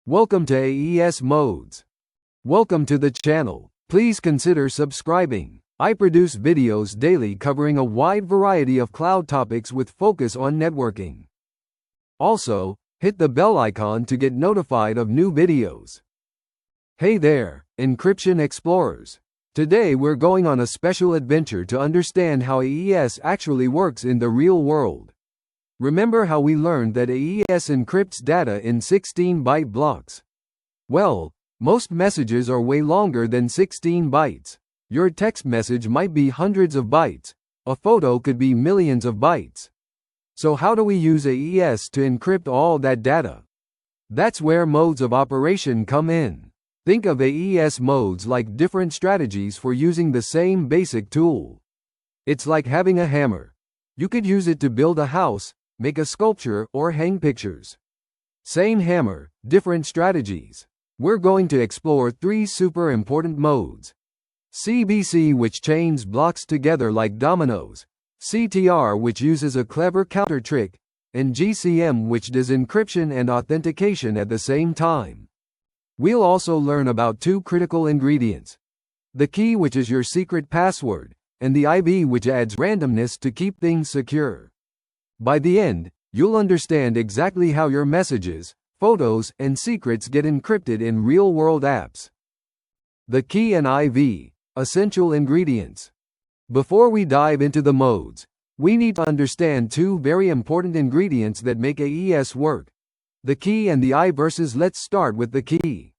Welcome to AES Modes. Welcome to the channel. Please consider subscribing. I produce videos daily covering a wide variety of cloud topics with focus on networking. Also, hit the bell icon to get notified of new videos. Hey there, encryption explorers. Today we're going on a special adventure to understand how AES actually works in the real world. Remember how we learned that AES encrypts data in 16-byte blocks? Well, most messages are way longer than 16 bytes. Your text message might be hundreds of bytes. A photo could be millions of bytes. So how do we use AES to encrypt all that data? That's where modes of operation come in. Think of AES modes like different strategies for using the same basic tool. It's like having a hammer. You could use it to build a house, make a sculpture, or hang pictures. Same hammer, different strategies. We're going to explore three super important modes. CBC, which chains blocks together like dominoes, CTR, which uses a clever counter trick, and GCM, which does encryption and authentication at the same time. We'll also learn about two critical ingredients: the key, which is your secret password, and the IV, which adds randomness to keep things secure. By the end, you'll understand exactly how your messages, photos, and secrets get encrypted in real-world apps. The key and IV, essential ingredients. Before we dive into the modes, we need to understand two very important ingredients that make AES work: the key and the IV. Let's start with the key.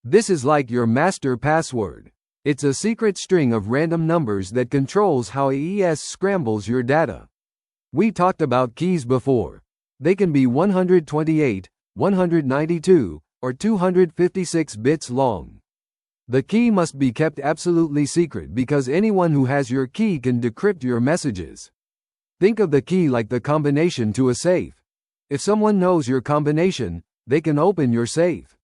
This is like your master password. It's a secret string of random numbers that controls how AES scrambles your data. We talked about keys before. They can be 128, 192, or 256 bits long. The key must be kept absolutely secret because anyone who has your key can decrypt your messages. Think of the key like the combination to a safe. If someone knows your combination, they can open your safe.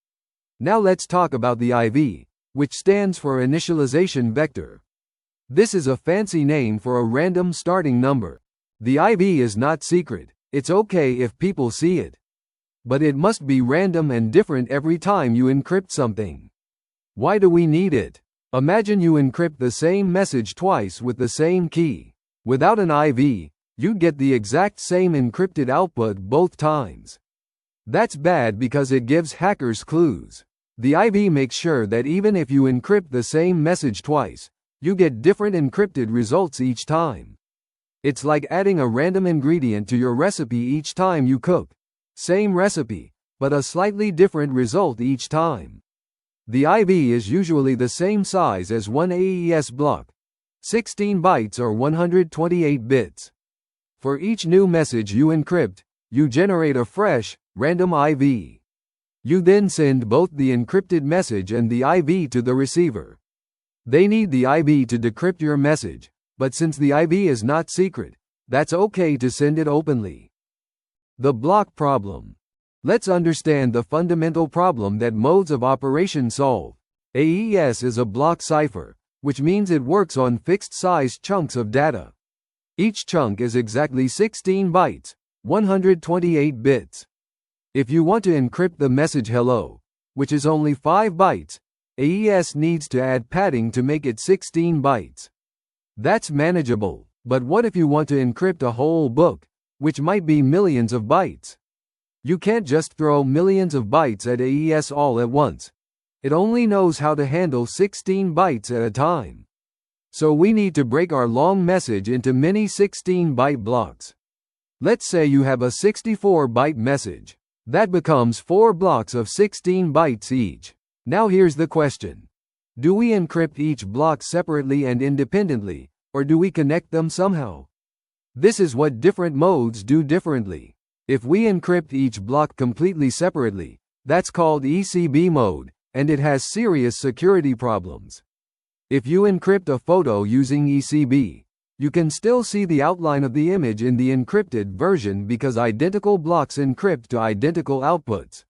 Now let's talk about the IV, which stands for initialization vector. This is a fancy name for a random starting number. The IV is not secret. It's okay if people see it. But it must be random and different every time you encrypt something. Why do we need it? Imagine you encrypt the same message twice with the same key. Without an IV, you'd get the exact same encrypted output both times. That's bad because it gives hackers clues. The IV makes sure that even if you encrypt the same message twice, you get different encrypted results each time. It's like adding a random ingredient to your recipe each time you cook. Same recipe, but a slightly different result each time. The IV is usually the same size as one AES block, 16 bytes or 128 bits. For each new message you encrypt, you generate a fresh, random IV. You then send both the encrypted message and the IV to the receiver. They need the IV to decrypt your message, but since the IV is not secret, that's okay to send it openly. The block problem. Let's understand the fundamental problem that modes of operation solve. AES is a block cipher, which means it works on fixed-size chunks of data. Each chunk is exactly 16 bytes, 128 bits. If you want to encrypt the message hello, which is only 5 bytes, AES needs to add padding to make it 16 bytes. That's manageable, but what if you want to encrypt a whole book, which might be millions of bytes? You can't just throw millions of bytes at AES all at once. It only knows how to handle 16 bytes at a time. So we need to break our long message into many 16-byte blocks. Let's say you have a 64-byte message. That becomes 4 blocks of 16 bytes each. Now here's the question. Do we encrypt each block separately and independently, or do we connect them somehow? This is what different modes do differently. If we encrypt each block completely separately, that's called CBC Mode, and it has serious security problems. If you encrypt a photo using CBC, you can still see the outline of the image in the encrypted version because identical blocks encrypt to identical outputs.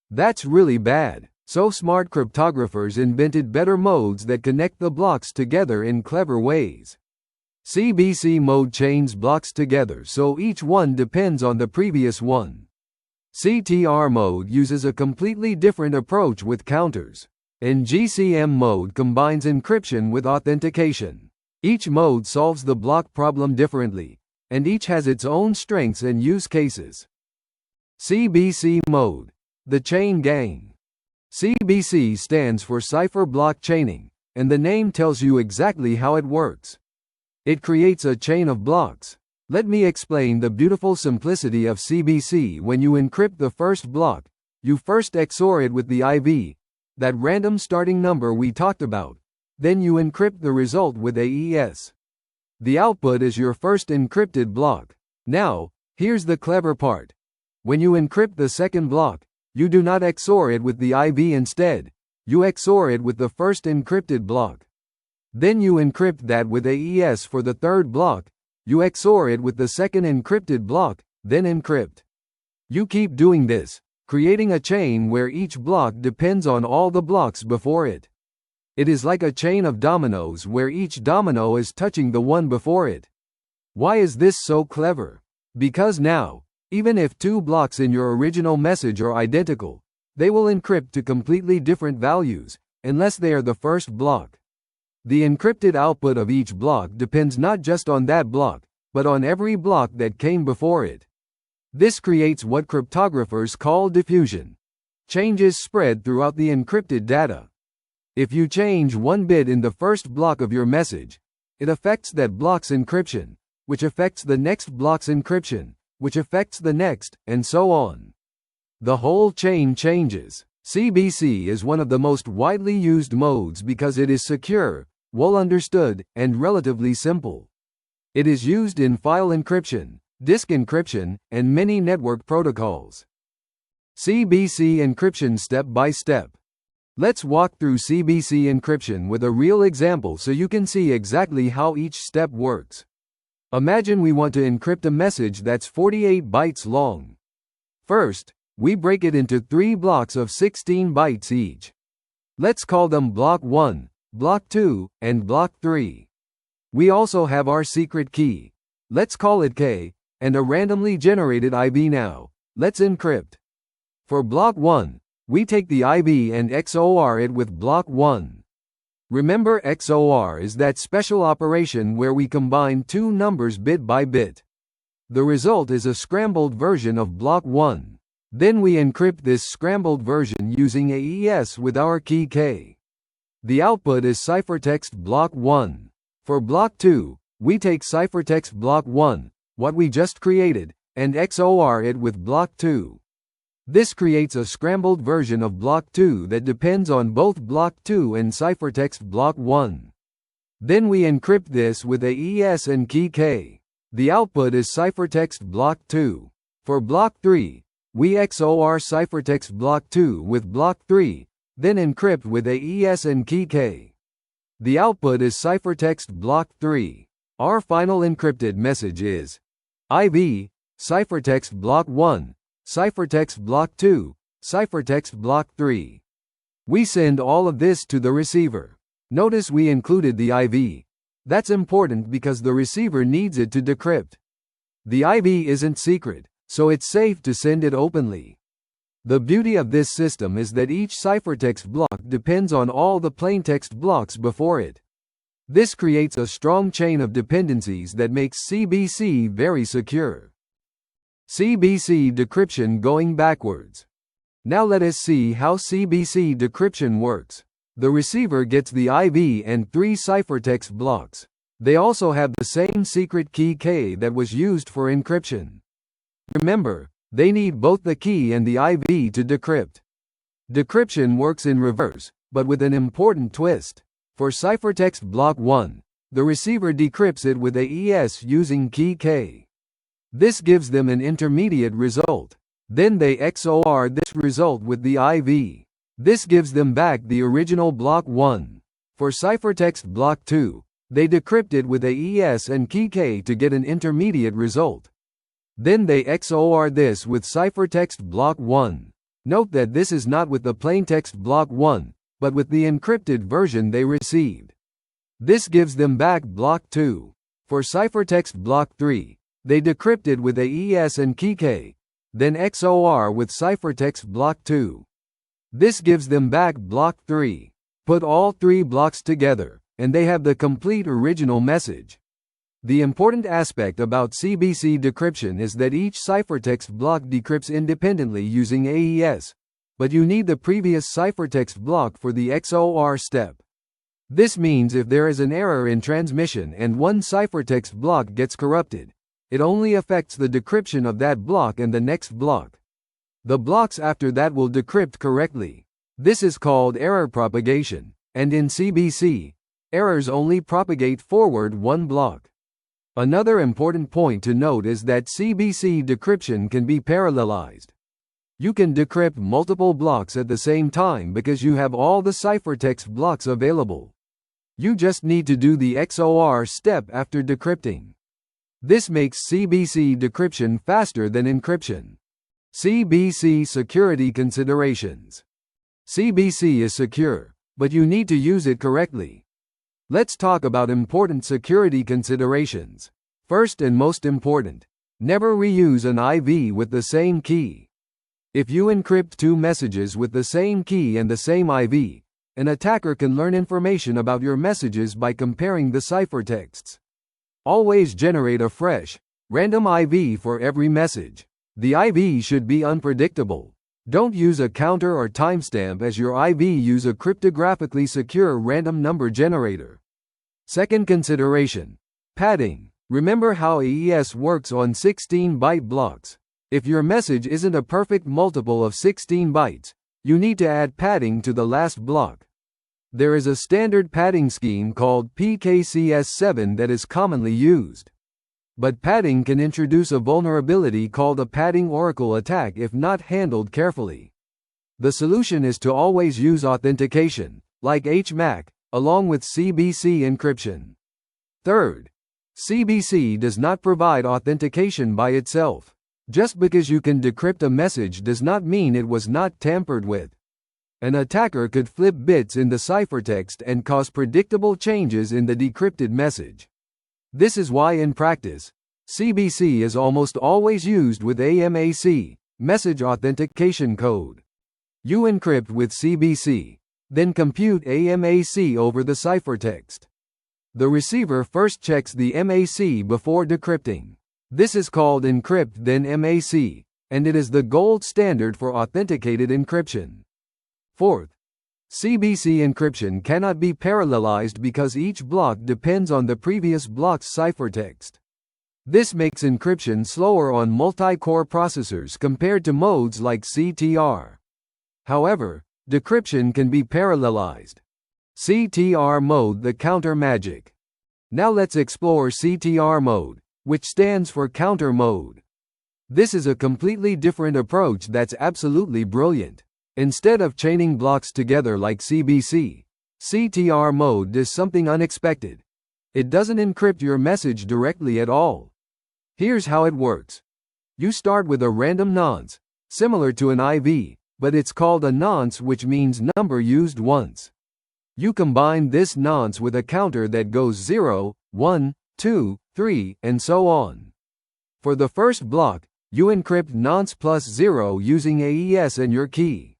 That's really bad. So smart cryptographers invented better modes that connect the blocks together in clever ways. CBC Mode chains blocks together so each one depends on the previous one. CTR mode uses a completely different approach with counters. And GCM mode combines encryption with authentication. Each mode solves the block problem differently, and each has its own strengths and use cases. CBC Mode. The Chain Gang. CBC stands for Cipher Block Chaining, and the name tells you exactly how it works. It creates a chain of blocks. Let me explain the beautiful simplicity of CBC. When you encrypt the first block, you first XOR it with the IV, that random starting number we talked about. Then you encrypt the result with AES. The output is your first encrypted block. Now, here's the clever part. When you encrypt the second block, you do not XOR it with the IV instead. You XOR it with the first encrypted block. Then you encrypt that with AES for the third block. You XOR it with the second encrypted block, then encrypt. You keep doing this, creating a chain where each block depends on all the blocks before it. It is like a chain of dominoes where each domino is touching the one before it. Why is this so clever? Because now, even if two blocks in your original message are identical, they will encrypt to completely different values, unless they are the first block. The encrypted output of each block depends not just on that block, but on every block that came before it. This creates what cryptographers call diffusion. Changes spread throughout the encrypted data. If you change one bit in the first block of your message, it affects that block's encryption, which affects the next block's encryption, which affects the next, and so on. The whole chain changes. CBC is one of the most widely used modes because it is secure, well understood, and relatively simple. It is used in file encryption, disk encryption, and many network protocols. CBC encryption step by step. Let's walk through CBC encryption with a real example so you can see exactly how each step works. Imagine we want to encrypt a message that's 48 bytes long. First, we break it into 3 blocks of 16 bytes each. Let's call them Block 1, Block 2, and Block 3. We also have our secret key. Let's call it K, and a randomly generated IV now. Let's encrypt. For Block 1, we take the IV and XOR it with Block 1. Remember, XOR is that special operation where we combine two numbers bit by bit. The result is a scrambled version of Block 1. Then we encrypt this scrambled version using AES with our key K. The output is ciphertext Block 1. For Block 2, we take ciphertext Block 1, what we just created, and XOR it with Block 2. This creates a scrambled version of Block 2 that depends on both Block 2 and ciphertext Block 1. Then we encrypt this with AES and key K. The output is ciphertext Block 2. For Block 3, we XOR ciphertext Block 2 with Block 3, then encrypt with AES and key K. The output is ciphertext Block 3. Our final encrypted message is IV, ciphertext Block 1, ciphertext Block 2, ciphertext Block 3. We send all of this to the receiver. Notice we included the IV. That's important because the receiver needs it to decrypt. The IV isn't secret, so it's safe to send it openly. The beauty of this system is that each ciphertext block depends on all the plaintext blocks before it. This creates a strong chain of dependencies that makes CBC very secure. CBC decryption going backwards. Now let us see how CBC decryption works. The receiver gets the IV and 3 ciphertext blocks. They also have the same secret key K that was used for encryption. Remember, they need both the key and the IV to decrypt. Decryption works in reverse, but with an important twist. For ciphertext Block 1, the receiver decrypts it with AES using key K. This gives them an intermediate result. Then they XOR this result with the IV. This gives them back the original Block 1. For ciphertext Block 2, they decrypt it with AES and key K to get an intermediate result. Then they XOR this with ciphertext Block 1. Note that this is not with the plaintext Block 1, but with the encrypted version they received. This gives them back Block 2. For ciphertext Block 3, they decrypt it with AES and key K. then XOR with ciphertext block 2. This gives them back block 3. Put all 3 blocks together, and they have the complete original message. The important aspect about CBC decryption is that each ciphertext block decrypts independently using AES, but you need the previous ciphertext block for the XOR step. This means if there is an error in transmission and one ciphertext block gets corrupted, it only affects the decryption of that block and the next block. The blocks after that will decrypt correctly. This is called error propagation, and in CBC, errors only propagate forward one block. Another important point to note is that CBC decryption can be parallelized. You can decrypt multiple blocks at the same time because you have all the ciphertext blocks available. You just need to do the XOR step after decrypting. This makes CBC decryption faster than encryption. CBC security considerations. CBC is secure, but you need to use it correctly. Let's talk about important security considerations. First and most important, never reuse an IV with the same key. If you encrypt 2 messages with the same key and the same IV, an attacker can learn information about your messages by comparing the ciphertexts. Always generate a fresh, random IV for every message. The IV should be unpredictable. Don't use a counter or timestamp as your IV. Use a cryptographically secure random number generator. Second consideration, padding. Remember how AES works on 16-byte blocks. If your message isn't a perfect multiple of 16 bytes, you need to add padding to the last block. There is a standard padding scheme called PKCS7 that is commonly used. But padding can introduce a vulnerability called a padding oracle attack if not handled carefully. The solution is to always use authentication, like HMAC, along with CBC encryption. Third, CBC does not provide authentication by itself. Just because you can decrypt a message does not mean it was not tampered with. An attacker could flip bits in the ciphertext and cause predictable changes in the decrypted message. This is why in practice, CBC is almost always used with AMAC, message authentication code. You encrypt with CBC, then compute AMAC over the ciphertext. The receiver first checks the MAC before decrypting. This is called encrypt then MAC, and it is the gold standard for authenticated encryption. Fourth, CBC encryption cannot be parallelized because each block depends on the previous block's ciphertext. This makes encryption slower on multi-core processors compared to modes like CTR. However, decryption can be parallelized. CTR mode, the counter magic. Now let's explore CTR mode, which stands for counter mode. This is a completely different approach that's absolutely brilliant. Instead of chaining blocks together like CBC, CTR mode does something unexpected. It doesn't encrypt your message directly at all. Here's how it works. You start with a random nonce, similar to an IV, but it's called a nonce, which means number used once. You combine this nonce with a counter that goes 0, 1, 2, 3, and so on. For the first block, you encrypt nonce plus 0 using AES and your key.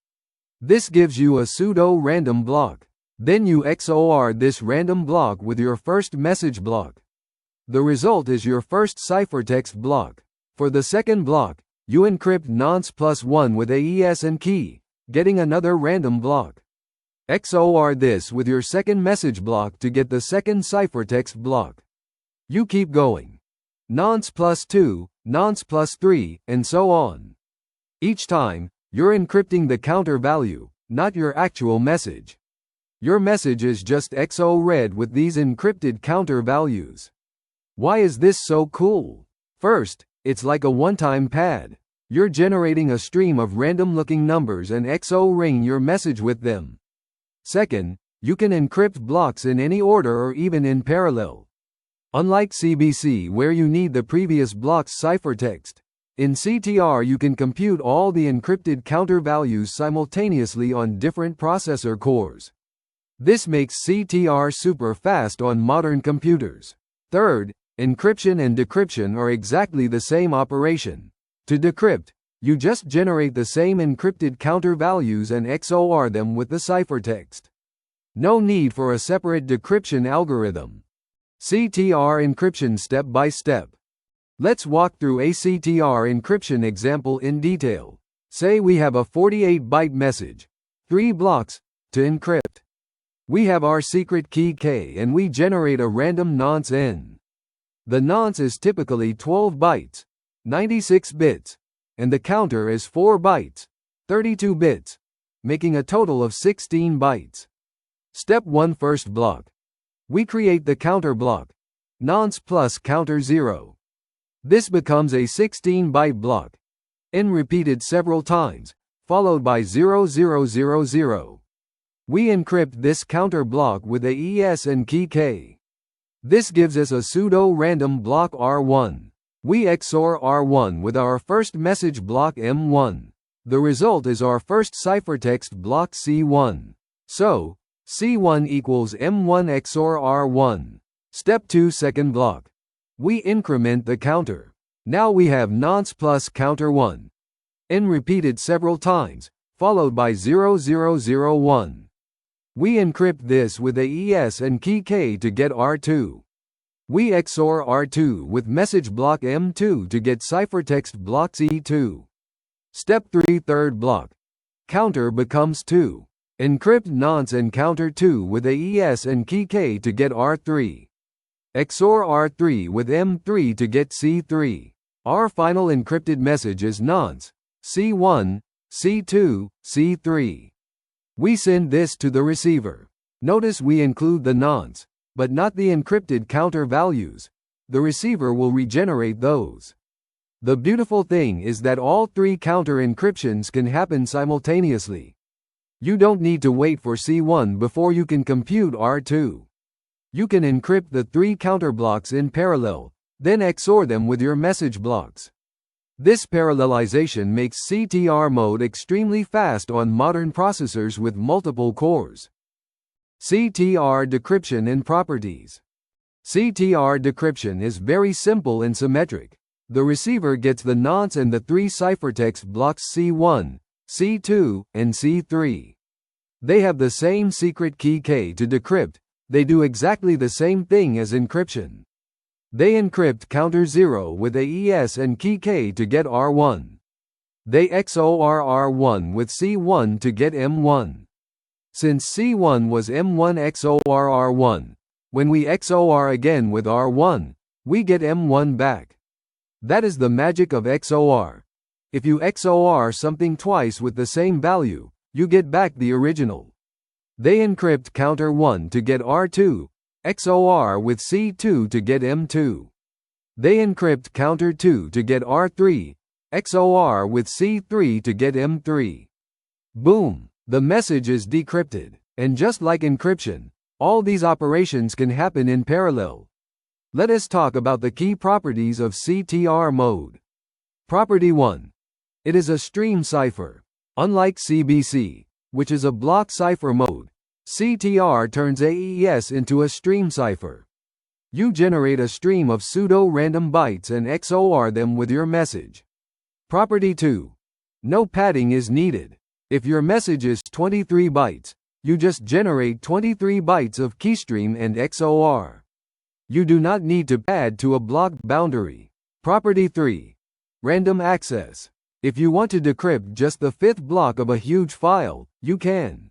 This gives you a pseudo-random block. Then you XOR this random block with your first message block. The result is your first ciphertext block. For the second block, you encrypt nonce plus 1 with AES and key, getting another random block. XOR this with your second message block to get the second ciphertext block. You keep going. Nonce plus 2, nonce plus 3, and so on. Each time, you're encrypting the counter value, not your actual message. Your message is just XO read with these encrypted counter values. Why is this so cool? First, it's like a one-time pad. You're generating a stream of random-looking numbers and XO ring your message with them. Second, you can encrypt blocks in any order or even in parallel. Unlike CBC where you need the previous block's ciphertext, in CTR you can compute all the encrypted counter values simultaneously on different processor cores. This makes CTR super fast on modern computers. Third, encryption and decryption are exactly the same operation. To decrypt, You just generate the same encrypted counter values and XOR them with the ciphertext. No need for a separate decryption algorithm. CTR encryption step by step. Let's walk through a CTR encryption example in detail. Say we have a 48-byte message, 3 blocks, to encrypt. We have our secret key K and we generate a random nonce N. The nonce is typically 12 bytes, 96 bits, and the counter is 4 bytes, 32 bits, making a total of 16 bytes. Step 1, first block. We create the counter block, nonce plus counter 0. This becomes a 16-byte block, N repeated several times, followed by 0000. We encrypt this counter block with AES and key K. This gives us a pseudo-random block R1. We XOR R1 with our first message block M1. The result is our first ciphertext block C1. So, C1 equals M1 XOR R1. Step 2, second block. We increment the counter. Now we have nonce plus counter 1. N repeated several times, followed by 0001. We encrypt this with AES and key K to get R2. We XOR R2 with message block M2 to get ciphertext block C2. Step 3, third block. Counter becomes 2. Encrypt nonce and counter 2 with AES and key K to get R3. XOR R3 with M3 to get C3. Our final encrypted message is nonce, C1, C2, C3. We send this to the receiver. Notice we include the nonce, but not the encrypted counter values. The receiver will regenerate those. The beautiful thing is that all 3 counter encryptions can happen simultaneously. You don't need to wait for C1 before you can compute R2. You can encrypt the 3 counter blocks in parallel, then XOR them with your message blocks. This parallelization makes CTR mode extremely fast on modern processors with multiple cores. CTR decryption and properties. CTR decryption is very simple and symmetric. The receiver gets the nonce and the 3 ciphertext blocks C1, C2, and C3. They have the same secret key K to decrypt. They do exactly the same thing as encryption. They encrypt counter 0 with AES and key K to get R1. They XOR R1 with C1 to get M1. Since C1 was M1 XOR R1, when we XOR again with R1, we get M1 back. That is the magic of XOR. If you XOR something twice with the same value, you get back the original. They encrypt counter 1 to get R2, XOR with C2 to get M2. They encrypt counter 2 to get R3, XOR with C3 to get M3. Boom! The message is decrypted. And just like encryption, all these operations can happen in parallel. Let us talk about the key properties of CTR mode. Property 1. It is a stream cipher. Unlike CBC, which is a block cipher mode, CTR turns AES into a stream cipher. You generate a stream of pseudo-random bytes and XOR them with your message. Property 2. No padding is needed. If your message is 23 bytes, you just generate 23 bytes of keystream and XOR. You do not need to pad to a block boundary. Property 3. Random access. If you want to decrypt just the 5th block of a huge file, you can.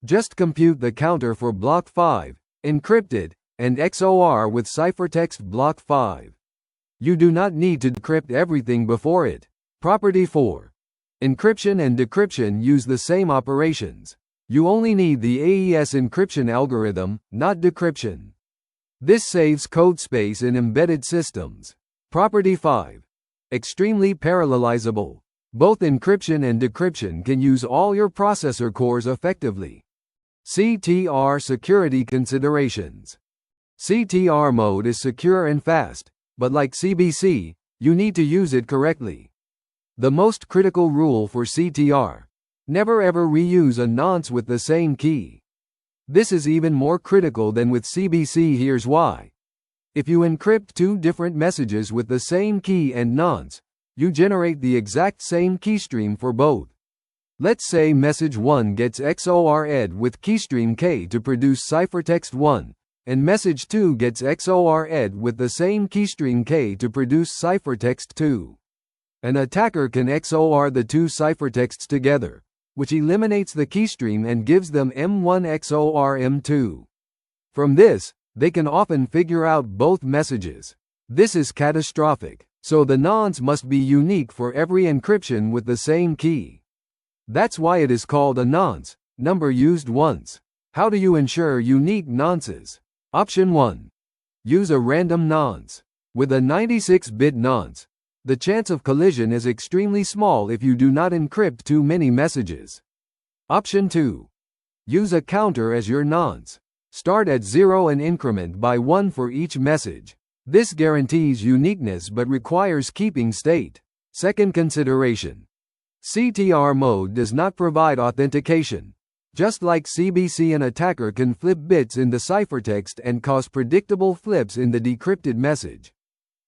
Just compute the counter for block 5, encrypt it, and XOR with ciphertext block 5. You do not need to decrypt everything before it. Property 4. Encryption and decryption use the same operations. You only need the AES encryption algorithm, not decryption. This saves code space in embedded systems. Property 5. Extremely parallelizable. Both encryption and decryption can use all your processor cores effectively. CTR security considerations. CTR mode is secure and fast, but like CBC, you need to use it correctly. The most critical rule for CTR: never ever reuse a nonce with the same key. This is even more critical than with CBC. Here's why. If you encrypt 2 different messages with the same key and nonce, you generate the exact same keystream for both. Let's say message 1 gets XOR-ed with keystream K to produce ciphertext 1, and message 2 gets XOR-ed with the same keystream K to produce ciphertext 2. An attacker can XOR the two ciphertexts together, which eliminates the keystream and gives them M1 XOR M2. From this, they can often figure out both messages. This is catastrophic, so the nonce must be unique for every encryption with the same key. That's why it is called a nonce, number used once. How do you ensure unique nonces? Option 1. Use a random nonce. With a 96-bit nonce, the chance of collision is extremely small if you do not encrypt too many messages. Option 2. Use a counter as your nonce. Start at 0 and increment by 1 for each message. This guarantees uniqueness but requires keeping state. Second consideration. CTR mode does not provide authentication. Just like CBC, an attacker can flip bits in the ciphertext and cause predictable flips in the decrypted message.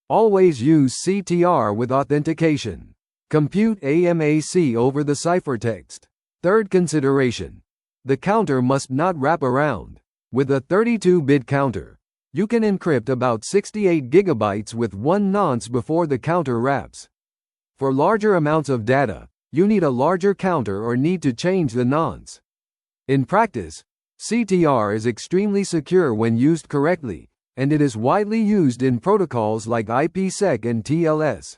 Always use CTR with authentication. Compute AMAC over the ciphertext. Third consideration. The counter must not wrap around. With a 32-bit counter, you can encrypt about 68 GB with one nonce before the counter wraps. For larger amounts of data, you need a larger counter or need to change the nonce. In practice, CTR is extremely secure when used correctly, and it is widely used in protocols like IPsec and TLS.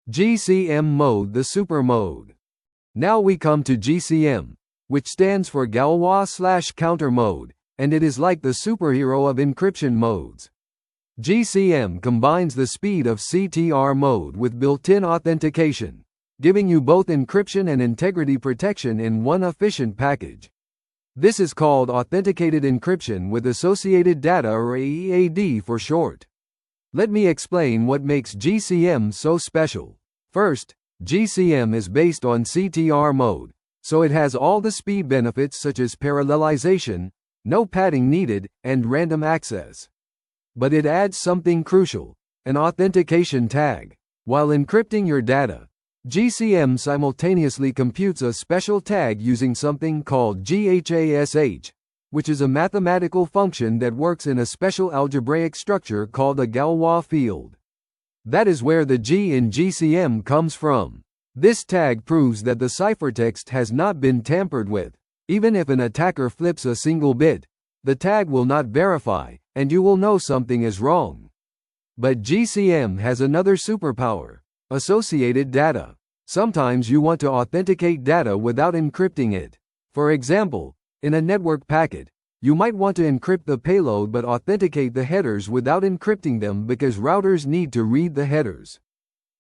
GCM mode, the super mode. Now we come to GCM, which stands for Galois/counter mode, and it is like the superhero of encryption modes. GCM combines the speed of CTR mode with built-in authentication, giving you both encryption and integrity protection in one efficient package. This is called authenticated encryption with associated data, or AED for short. Let me explain what makes GCM so special. First, GCM is based on CTR mode, so it has all the speed benefits such as parallelization, no padding needed, and random access. But it adds something crucial, an authentication tag. While encrypting your data, GCM simultaneously computes a special tag using something called GHASH, which is a mathematical function that works in a special algebraic structure called a Galois field. That is where the G in GCM comes from. This tag proves that the ciphertext has not been tampered with. Even if an attacker flips a single bit, the tag will not verify, and you will know something is wrong. But GCM has another superpower: associated data. Sometimes you want to authenticate data without encrypting it. For example, in a network packet, you might want to encrypt the payload but authenticate the headers without encrypting them because routers need to read the headers.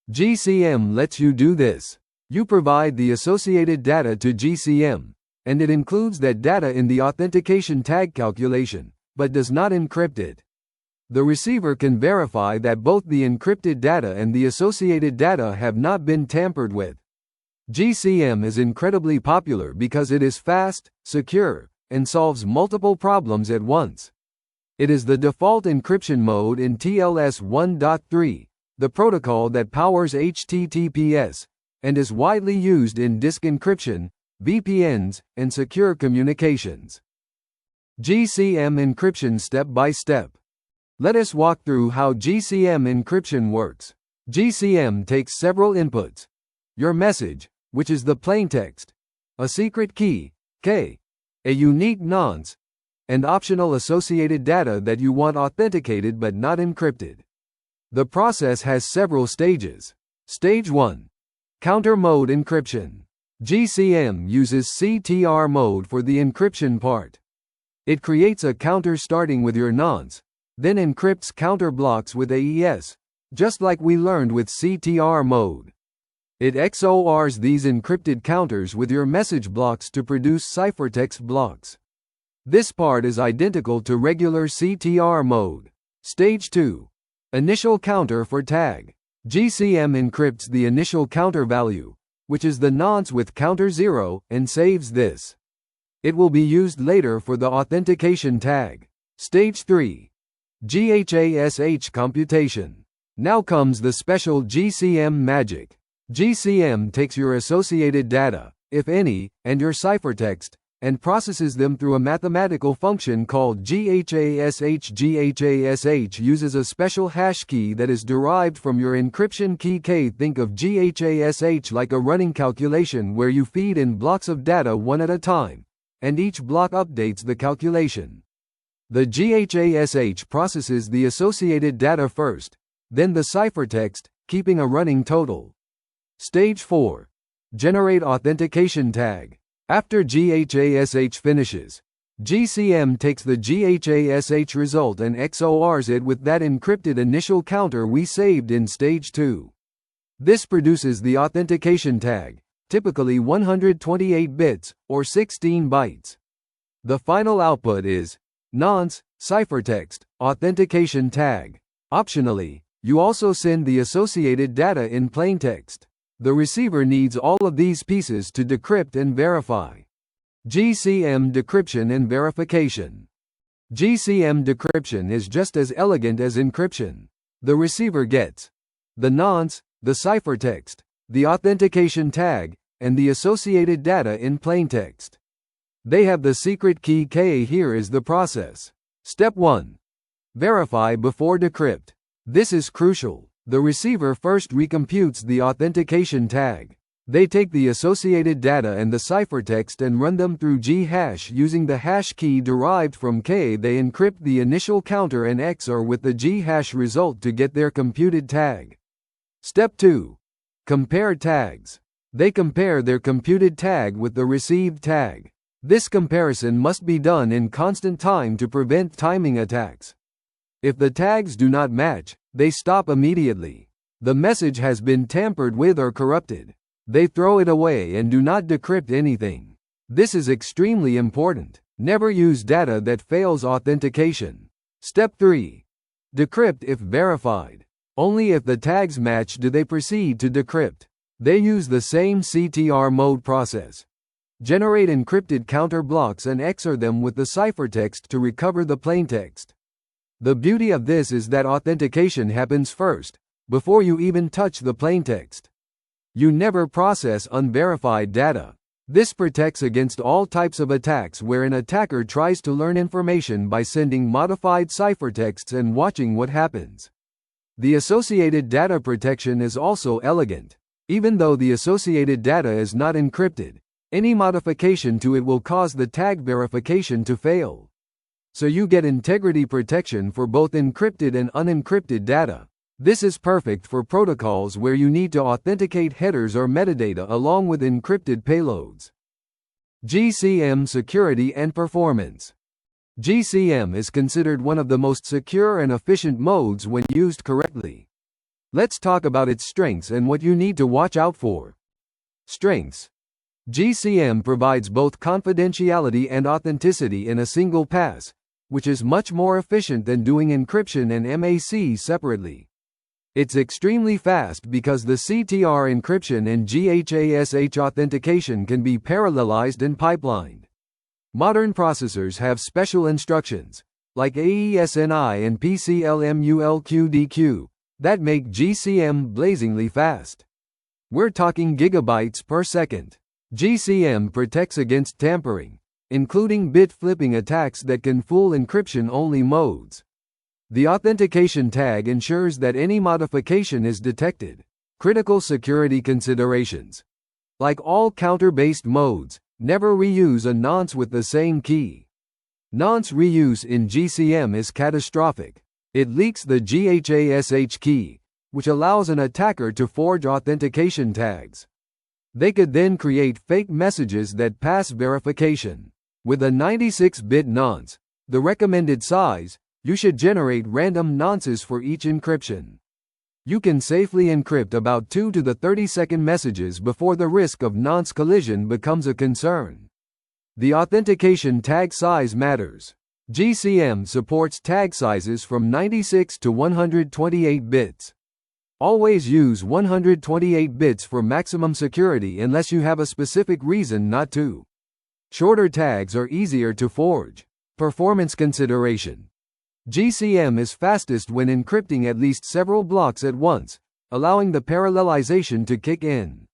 GCM lets you do this. You provide the associated data to GCM, and it includes that data in the authentication tag calculation, but does not encrypt it. The receiver can verify that both the encrypted data and the associated data have not been tampered with. GCM is incredibly popular because it is fast, secure, and solves multiple problems at once. It is the default encryption mode in TLS 1.3, the protocol that powers HTTPS, and is widely used in disk encryption, VPNs, and secure communications. GCM encryption step by step. Let us walk through how GCM encryption works. GCM takes several inputs: your message, which is the plaintext, a secret key, K, a unique nonce, and optional associated data that you want authenticated but not encrypted. The process has several stages. Stage 1. Counter mode encryption. GCM uses CTR mode for the encryption part. It creates a counter starting with your nonce, then encrypts counter blocks with AES, just like we learned with CTR mode. It XORs these encrypted counters with your message blocks to produce ciphertext blocks. This part is identical to regular CTR mode. Stage 2. Initial counter for tag. GCM encrypts the initial counter value, which is the nonce with counter 0, and saves this. It will be used later for the authentication tag. Stage 3. GHASH computation. Now comes the special GCM magic. GCM takes your associated data, if any, and your ciphertext, and processes them through a mathematical function called GHASH. GHASH uses a special hash key that is derived from your encryption key K. Think of GHASH like a running calculation where you feed in blocks of data one at a time, and each block updates the calculation. The GHASH processes the associated data first, then the ciphertext, keeping a running total. Stage 4. Generate authentication tag. After GHASH finishes, GCM takes the GHASH result and XORs it with that encrypted initial counter we saved in Stage 2. This produces the authentication tag, typically 128 bits, or 16 bytes. The final output is nonce, ciphertext, authentication tag. Optionally, you also send the associated data in plaintext. The receiver needs all of these pieces to decrypt and verify. GCM decryption and verification. GCM decryption is just as elegant as encryption. The receiver gets the nonce, the ciphertext, the authentication tag, and the associated data in plaintext. They have the secret key K. Here is the process. Step 1. Verify before decrypt. This is crucial. The receiver first recomputes the authentication tag. They take the associated data and the ciphertext and run them through G-hash using the hash key derived from K. They encrypt the initial counter and XOR with the G-hash result to get their computed tag. Step 2. Compare tags. They compare their computed tag with the received tag. This comparison must be done in constant time to prevent timing attacks. If the tags do not match, they stop immediately. The message has been tampered with or corrupted. They throw it away and do not decrypt anything. This is extremely important. Never use data that fails authentication. Step 3. Decrypt if verified. Only if the tags match do they proceed to decrypt. They use the same CTR mode process. Generate encrypted counter blocks and XOR them with the ciphertext to recover the plaintext. The beauty of this is that authentication happens first, before you even touch the plaintext. You never process unverified data. This protects against all types of attacks where an attacker tries to learn information by sending modified ciphertexts and watching what happens. The associated data protection is also elegant. Even though the associated data is not encrypted, any modification to it will cause the tag verification to fail. So you get integrity protection for both encrypted and unencrypted data. This is perfect for protocols where you need to authenticate headers or metadata along with encrypted payloads. GCM security and performance. GCM is considered one of the most secure and efficient modes when used correctly. Let's talk about its strengths and what you need to watch out for. Strengths. GCM provides both confidentiality and authenticity in a single pass, which is much more efficient than doing encryption and MAC separately. It's extremely fast because the CTR encryption and GHASH authentication can be parallelized and pipelined. Modern processors have special instructions, like AES-NI and PCLMULQDQ, that make GCM blazingly fast. We're talking gigabytes per second. GCM protects against tampering, including bit flipping attacks that can fool encryption-only modes. The authentication tag ensures that any modification is detected. Critical security considerations. Like all counter-based modes, never reuse a nonce with the same key. Nonce reuse in GCM is catastrophic. It leaks the GHASH key, which allows an attacker to forge authentication tags. They could then create fake messages that pass verification. With a 96-bit nonce, the recommended size, you should generate random nonces for each encryption. You can safely encrypt about 2 to the 30-second messages before the risk of nonce collision becomes a concern. The authentication tag size matters. GCM supports tag sizes from 96 to 128 bits. Always use 128 bits for maximum security unless you have a specific reason not to. Shorter tags are easier to forge. Performance consideration. GCM is fastest when encrypting at least several blocks at once, allowing the parallelization to kick in.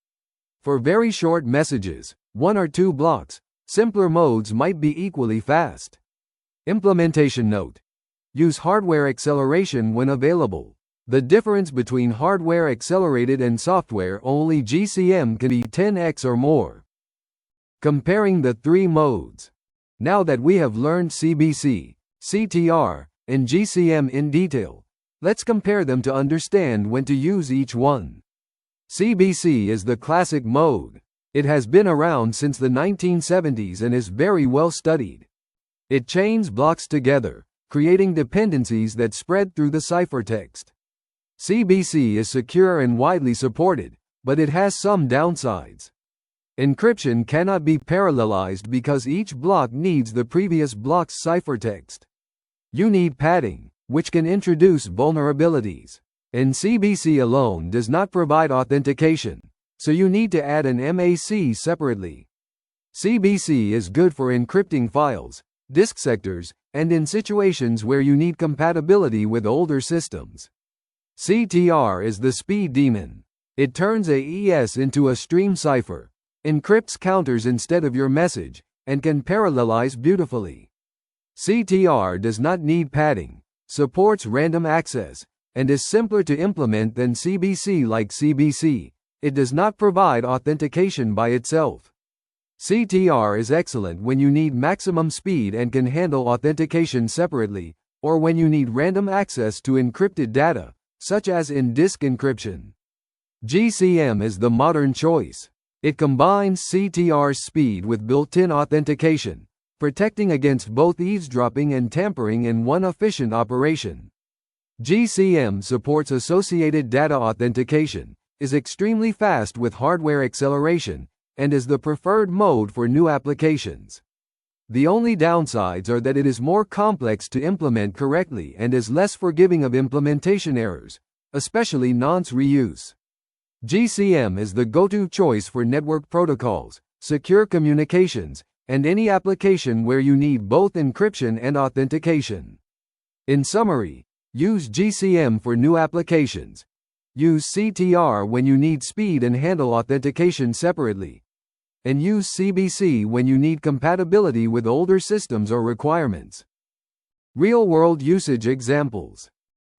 For very short messages, 1 or 2 blocks, simpler modes might be equally fast. Implementation note: use hardware acceleration when available. The difference between hardware accelerated and software only GCM can be 10x or more. Comparing the 3 modes. Now that we have learned CBC, CTR, and GCM in detail, let's compare them to understand when to use each one. CBC is the classic mode. It has been around since the 1970s and is very well studied. It chains blocks together, creating dependencies that spread through the ciphertext. CBC is secure and widely supported, but it has some downsides. Encryption cannot be parallelized because each block needs the previous block's ciphertext. You need padding, which can introduce vulnerabilities. And CBC alone does not provide authentication, so you need to add an MAC separately. CBC is good for encrypting files, disk sectors, and in situations where you need compatibility with older systems. CTR is the speed demon. It turns AES into a stream cipher, encrypts counters instead of your message, and can parallelize beautifully. CTR does not need padding, supports random access, and is simpler to implement than CBC. Like CBC, it does not provide authentication by itself. CTR is excellent when you need maximum speed and can handle authentication separately, or when you need random access to encrypted data, such as in disk encryption. GCM is the modern choice. It combines CTR's speed with built-in authentication, protecting against both eavesdropping and tampering in one efficient operation. GCM supports associated data authentication, is extremely fast with hardware acceleration, and is the preferred mode for new applications. The only downsides are that it is more complex to implement correctly and is less forgiving of implementation errors, especially nonce reuse. GCM is the go-to choice for network protocols, secure communications, and any application where you need both encryption and authentication. In summary, use GCM for new applications. Use CTR when you need speed and handle authentication separately. And use CBC when you need compatibility with older systems or requirements. Real-world usage examples.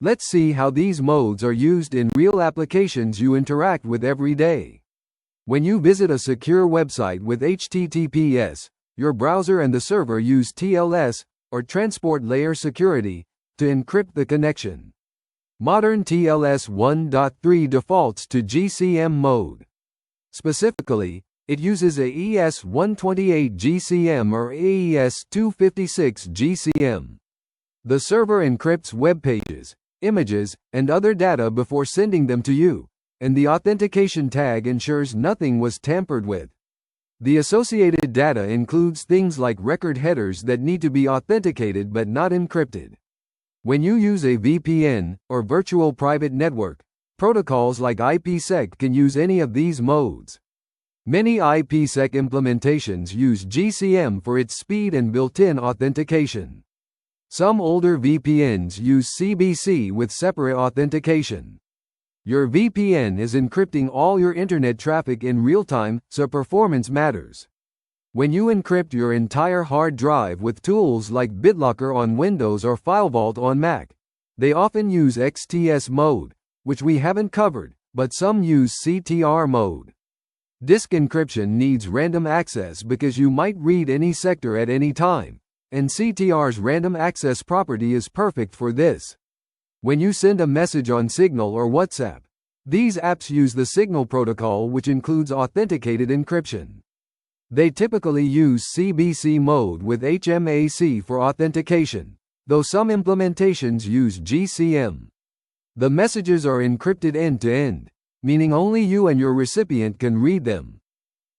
Let's see how these modes are used in real applications you interact with every day. When you visit a secure website with HTTPS, your browser and the server use TLS, or Transport Layer Security, to encrypt the connection. Modern TLS 1.3 defaults to GCM mode. Specifically, it uses AES 128 GCM or AES 256 GCM. The server encrypts web pages, images, and other data before sending them to you, and the authentication tag ensures nothing was tampered with. The associated data includes things like record headers that need to be authenticated but not encrypted. When you use a VPN, or virtual private network, protocols like IPsec can use any of these modes. Many IPsec implementations use GCM for its speed and built-in authentication. Some older VPNs use CBC with separate authentication. Your VPN is encrypting all your internet traffic in real time, so performance matters. When you encrypt your entire hard drive with tools like BitLocker on Windows or FileVault on Mac, they often use XTS mode, which we haven't covered, but some use CTR mode. Disk encryption needs random access because you might read any sector at any time, and CTR's random access property is perfect for this. When you send a message on Signal or WhatsApp, these apps use the Signal protocol, which includes authenticated encryption. They typically use CBC mode with HMAC for authentication, though some implementations use GCM. The messages are encrypted end-to-end, meaning only you and your recipient can read them.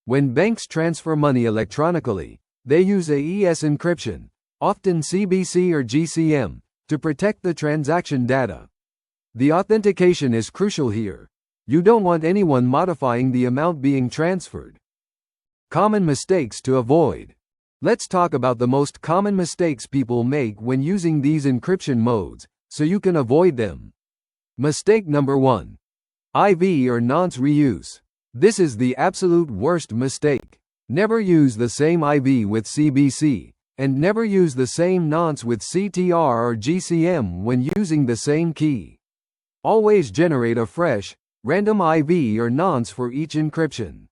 When banks transfer money electronically, they use AES encryption, often CBC or GCM, to protect the transaction data. The authentication is crucial here. You don't want anyone modifying the amount being transferred. Common mistakes to avoid. Let's talk about the most common mistakes people make when using these encryption modes, so you can avoid them. Mistake number 1. IV or nonce reuse. This is the absolute worst mistake. Never use the same IV with CBC, and never use the same nonce with CTR or GCM when using the same key. Always generate a fresh, random IV or nonce for each encryption.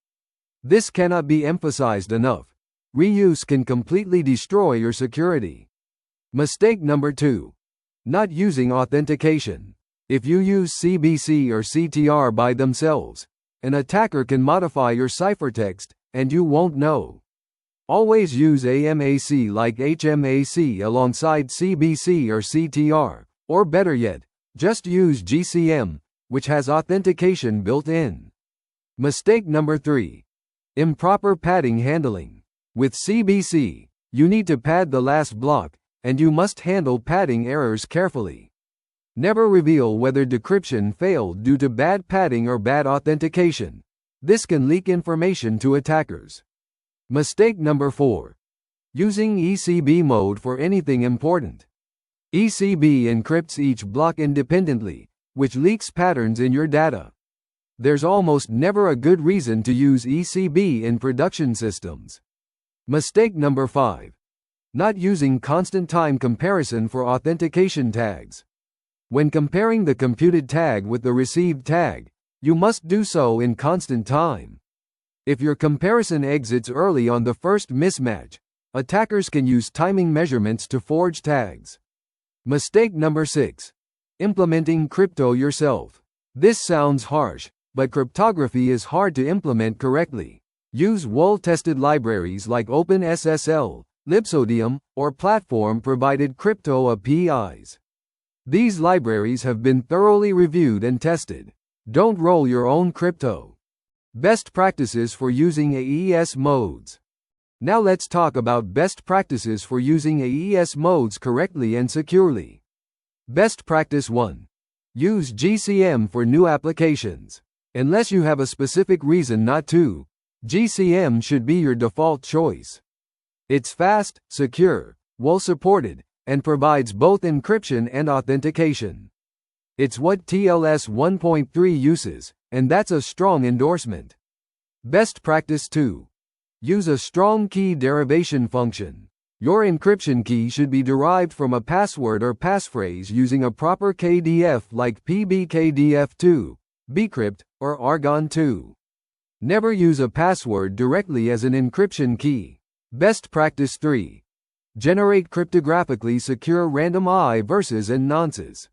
This cannot be emphasized enough. Reuse can completely destroy your security. Mistake number 2. Not using authentication. If you use CBC or CTR by themselves, an attacker can modify your ciphertext, and you won't know. Always use AMAC like HMAC alongside CBC or CTR, or better yet, just use GCM, which has authentication built in. Mistake number 3. Improper padding handling. With CBC, you need to pad the last block, and you must handle padding errors carefully. Never reveal whether decryption failed due to bad padding or bad authentication. This can leak information to attackers. Mistake number 4. Using ECB mode for anything important. ECB encrypts each block independently, which leaks patterns in your data. There's almost never a good reason to use ECB in production systems. Mistake number 5. Not using constant time comparison for authentication tags. When comparing the computed tag with the received tag, you must do so in constant time. If your comparison exits early on the first mismatch, attackers can use timing measurements to forge tags. Mistake number 6. Implementing crypto yourself. This sounds harsh, but cryptography is hard to implement correctly. Use well-tested libraries like OpenSSL, Libsodium, or platform-provided crypto APIs. These libraries have been thoroughly reviewed and tested. Don't roll your own crypto. Best practices for using AES modes. Now let's talk about best practices for using AES modes correctly and securely. Best practice 1. Use GCM for new applications. Unless you have a specific reason not to, GCM should be your default choice. It's fast, secure, well-supported, and provides both encryption and authentication. It's what TLS 1.3 uses, and that's a strong endorsement. Best practice 2. Use a strong key derivation function. Your encryption key should be derived from a password or passphrase using a proper KDF like PBKDF2, bcrypt, or Argon2. Never use a password directly as an encryption key. Best practice 3. Generate cryptographically secure random I verses and nonces.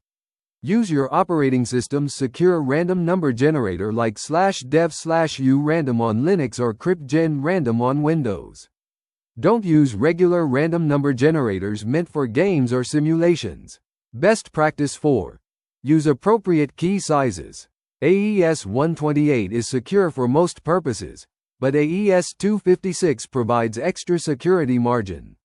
Use your operating system's secure random number generator like /dev/u random on Linux or cryptgen random on Windows. Don't use regular random number generators meant for games or simulations. Best practice 4. Use appropriate key sizes. AES 128 is secure for most purposes, but AES 256 provides extra security margin.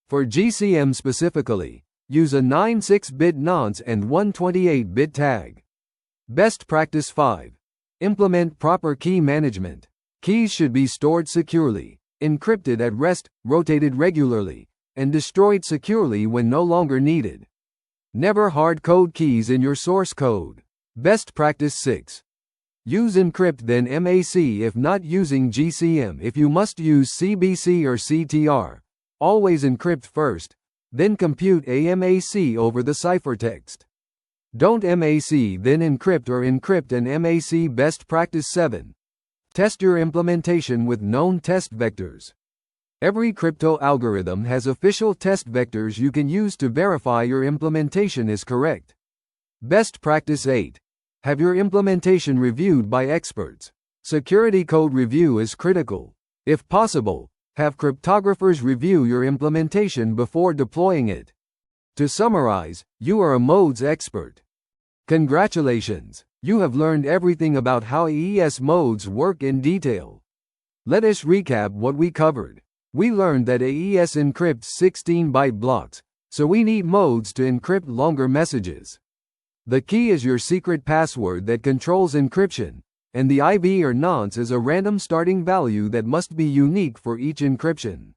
For GCM specifically, use a 96-bit nonce and 128-bit tag. Best practice 5. Implement proper key management. Keys should be stored securely, encrypted at rest, rotated regularly, and destroyed securely when no longer needed. Never hard-code keys in your source code. Best practice 6. Use encrypt then MAC if not using GCM. If you must use CBC or CTR, always encrypt first, then compute AMAC over the ciphertext. Don't MAC then encrypt or encrypt and MAC. Best practice 7. Test your implementation with known test vectors. Every crypto algorithm has official test vectors you can use to verify your implementation is correct. Best practice 8. Have your implementation reviewed by experts. Security code review is critical. If possible, have cryptographers review your implementation before deploying it. To summarize, you are a modes expert. Congratulations! You have learned everything about how AES modes work in detail. Let us recap what we covered. We learned that AES encrypts 16-byte blocks, so we need modes to encrypt longer messages. The key is your secret password that controls encryption, and the IV or nonce is a random starting value that must be unique for each encryption.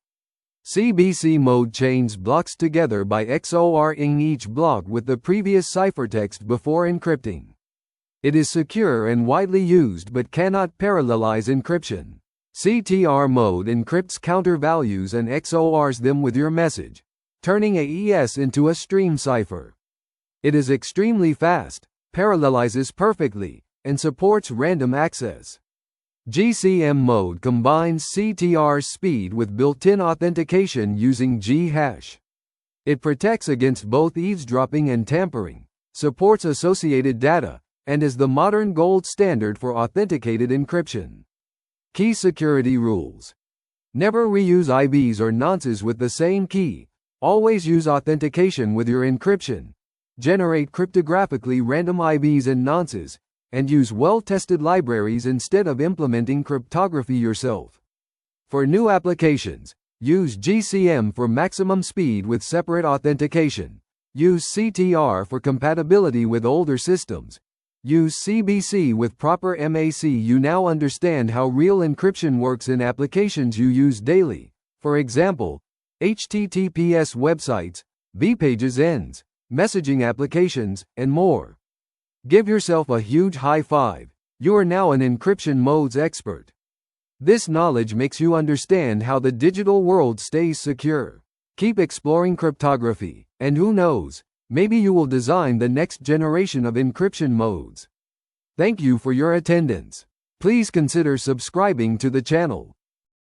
CBC Mode chains blocks together by XORing each block with the previous ciphertext before encrypting. It is secure and widely used but cannot parallelize encryption. CTR Mode encrypts counter values and XORs them with your message, turning AES into a stream cipher. It is extremely fast, parallelizes perfectly, and supports random access. GCM mode combines CTR's speed with built-in authentication using G-hash. It protects against both eavesdropping and tampering, supports associated data, and is the modern gold standard for authenticated encryption. Key security rules. Never reuse IBs or nonces with the same key. Always use authentication with your encryption. Generate cryptographically random IBs and nonces, and use well-tested libraries instead of implementing cryptography yourself. For new applications, use GCM for maximum speed with separate authentication. Use CTR for compatibility with older systems. Use CBC with proper MAC. You now understand how real encryption works in applications you use daily. For example, HTTPS websites, vPages ends, messaging applications, and more. Give yourself a huge high five. You are now an encryption modes expert. This knowledge makes you understand how the digital world stays secure. Keep exploring cryptography, and who knows, maybe you will design the next generation of encryption modes. Thank you for your attendance. Please consider subscribing to the channel.